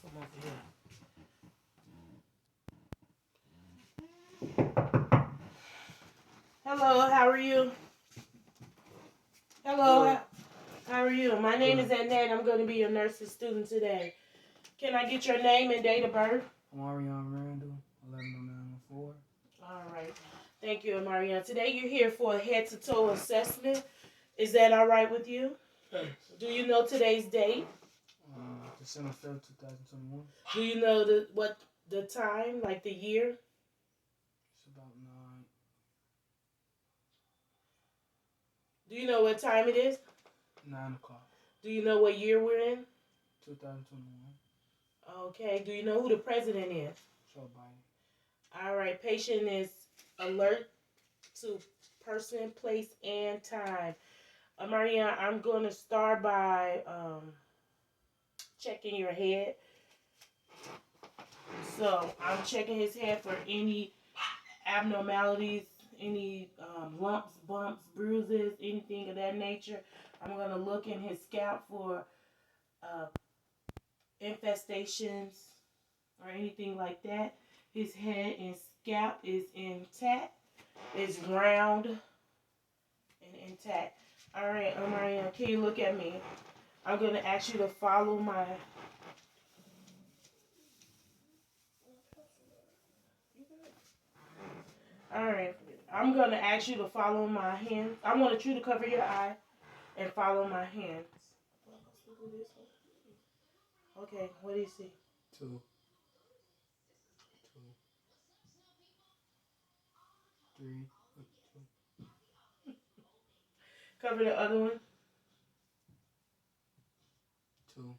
From over here. Hello, how are you? Hello, how are you? My name is Annette. I'm going to be your nursing student today. Can I get your name and date of birth? Amarion Randall, 110904. All right. Thank you, Amarion. Today you're here for a head-to-toe assessment. Is that all right with you? Yes. Do you know today's date? December 5th, 2021. Do you know what the time, like the year? It's about 9. Do you know what time it is? 9 o'clock. Do you know what year we're in? 2021. Okay. Do you know who the president is? Joe Biden. All right. Patient is alert to person, place, and time. Maria, I'm going to start by checking your head. So I'm checking his head for any abnormalities, any lumps, bumps, bruises, anything of that nature. I'm going to look in his scalp for uh, infestations or anything like that. His head and scalp is intact. It's round and intact. All right, Maria, can you look at me? I'm going to ask you to follow my... All right. I'm going to ask you to follow my hands. I want you to cover your eye and follow my hands. Okay, what do you see? 2. 2. 3. 2. Cover the other one. 2. 1.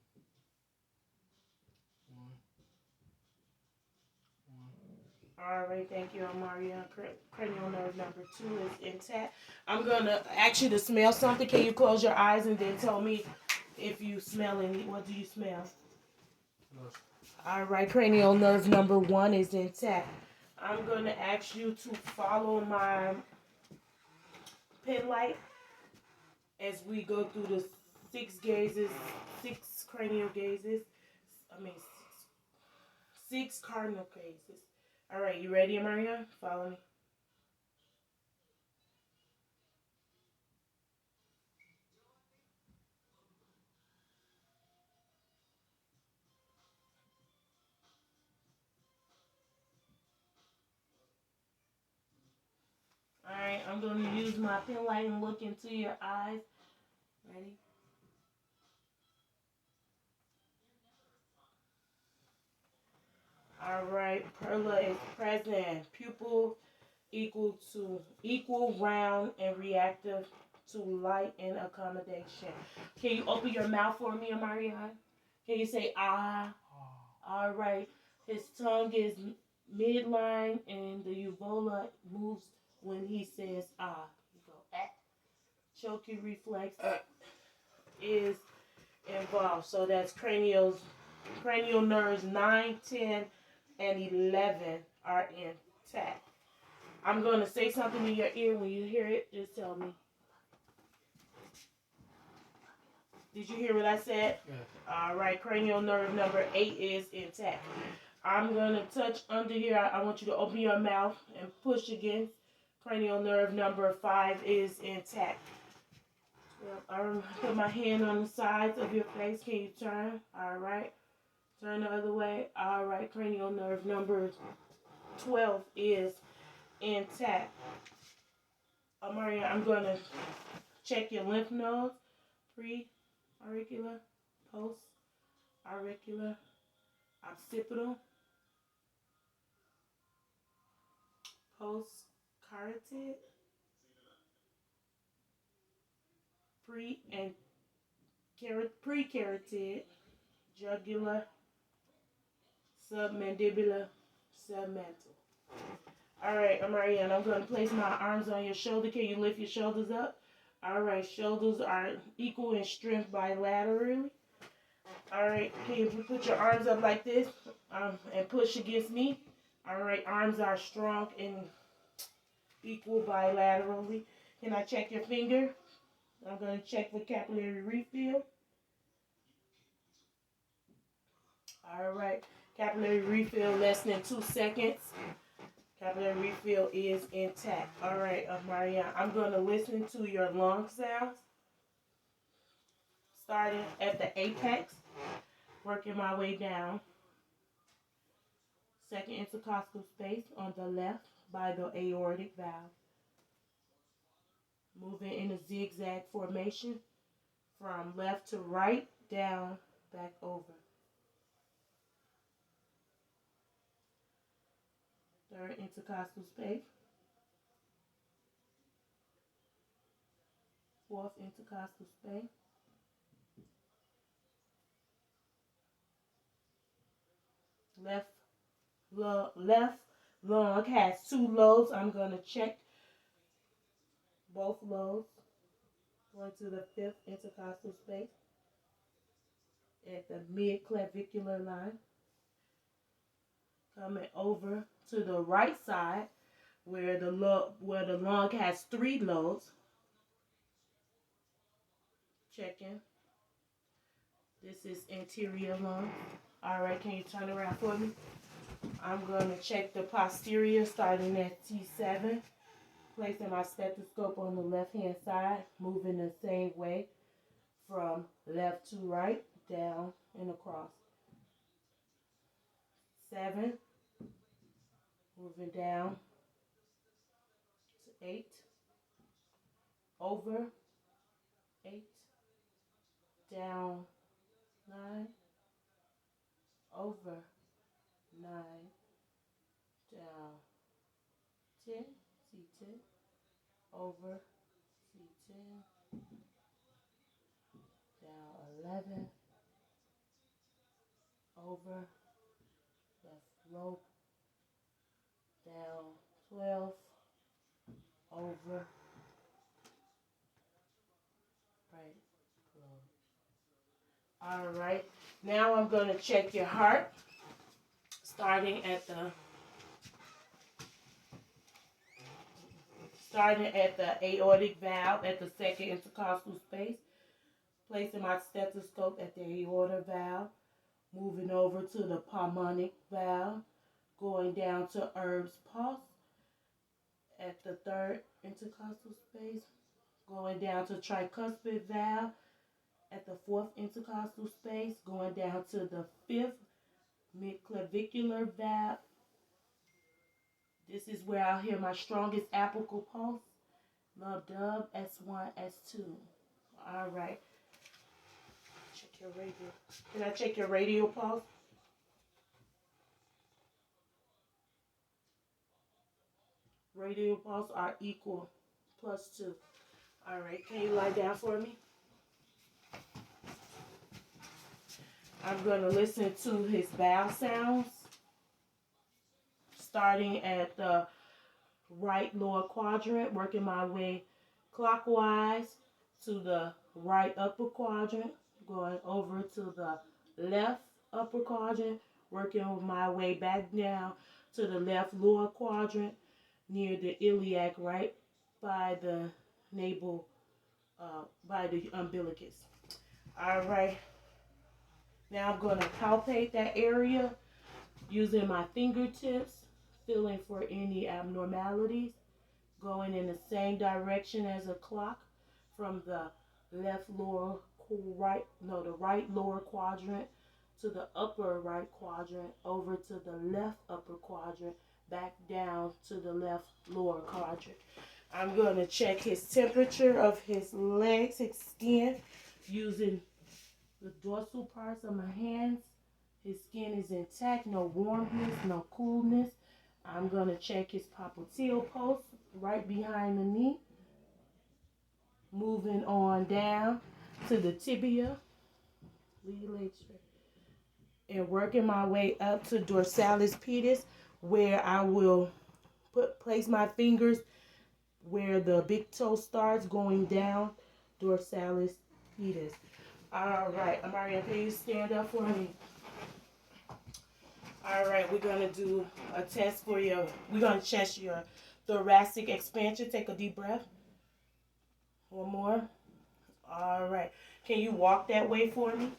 1. All right, thank you, Maria. Cranial nerve number 2 is intact. I'm going to ask you to smell something. Can you close your eyes and then tell me if you smell any? What do you smell? Look. All right, cranial nerve number 1 is intact. I'm going to ask you to follow my pen light as we go through the 6 cranial gazes. I mean, 6 cardinal gazes. All right, you ready, Maria? Follow me. All right, I'm going to use my pen light and look into your eyes. Ready? All right, Perla is present. Pupil equal, round, and reactive to light and accommodation. Can you open your mouth for me, Amarian? Can you say ah? All right. His tongue is midline, and the uvula moves when he says ah. You go ah. Choking reflex is involved. So that's cranial nerves 9, 10, and 11 are intact. I'm going to say something in your ear. When you hear it, just tell me. Did you hear what I said? Yes. All right, cranial nerve number 8 is intact. I'm going to touch under here. I want you to open your mouth and push against. Cranial nerve number 5 is intact. I'm put my hand on the sides of your face. Can you turn? All right. Turn the other way. All right. Cranial nerve number 12 is intact. Maria, I'm going to check your lymph nodes. Pre-auricular, post-auricular, occipital, post-carotid, pre- and pre-carotid, jugular, submandibular, submental. All right, Marianne, I'm going to place my arms on your shoulder. Can you lift your shoulders up? All right, shoulders are equal in strength bilaterally. All right, can you put your arms up like this and push against me? All right, arms are strong and equal bilaterally. Can I check your finger? I'm going to check for capillary refill. All All right. Capillary refill less than 2 seconds. Capillary refill is intact. All right, Marianne, I'm going to listen to your lung sounds. Starting at the apex, working my way down. Second intercostal space on the left by the aortic valve. Moving in a zigzag formation from left to right, down, back over. Third intercostal space. Fourth intercostal space. Left lung has 2 lobes. I'm going to check both lobes. Going to the fifth intercostal space at the mid-clavicular line. Coming over to the right side where the lung has 3 lobes. Checking. This is anterior lung. All right, can you turn around for me? I'm going to check the posterior starting at T7. Placing my stethoscope on the left-hand side, moving the same way from left to right, down and across. 7, moving down to 8, over 8, down 9, over 9, down 10, C10, over C10, down 11, over left lobe, down 12, over right lobe. All right, now I'm going to check your heart, starting at the aortic valve at the second intercostal space. Placing my stethoscope at the aorta valve, moving over to the pulmonic valve, going down to Erb's pulse at the third intercostal space, going down to tricuspid valve at the fourth intercostal space, going down to the fifth midclavicular valve. This is where I'll hear my strongest apical pulse. Lub-dub, S1, S2. All right. Check your radial. Can I check your radial pulse? Radial pulse are equal, +2. All right, can you lie down for me? I'm going to listen to his vowel sounds, starting at the right lower quadrant, working my way clockwise to the right upper quadrant, going over to the left upper quadrant, working my way back down to the left lower quadrant near the iliac, right by the navel, by the umbilicus. All right. Now I'm going to palpate that area using my fingertips, feeling for any abnormalities, going in the same direction as a clock from the right lower quadrant to the upper right quadrant, over to the left upper quadrant, back down to the left lower quadrant. I'm going to check his temperature of his legs, his skin, using the dorsal parts of my hands. His skin is intact, no warmness, no coolness. I'm going to check his popliteal pulse right behind the knee. Moving on down to the tibia. Lead leg straight. And working my way up to dorsalis pedis, where I will place my fingers where the big toe starts, going down dorsalis pedis. All right, Amaria, can you stand up for me? All right, we're going to do a test for we're going to test your thoracic expansion. Take a deep breath. One more. All right. Can you walk that way for me?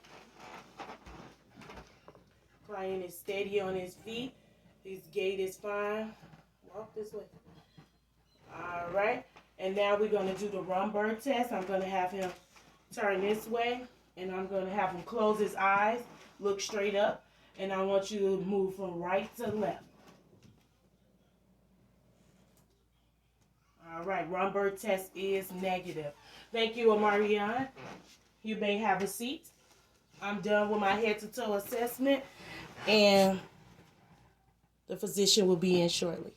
Client is steady on his feet. His gait is fine. Walk this way. All right. And now we're going to do the Rumberg test. I'm going to have him turn this way. And I'm going to have him close his eyes, look straight up. And I want you to move from right to left. All right. Rumberg test is negative. Thank you, Omarion. You may have a seat. I'm done with my head-to-toe assessment. And the physician will be in shortly.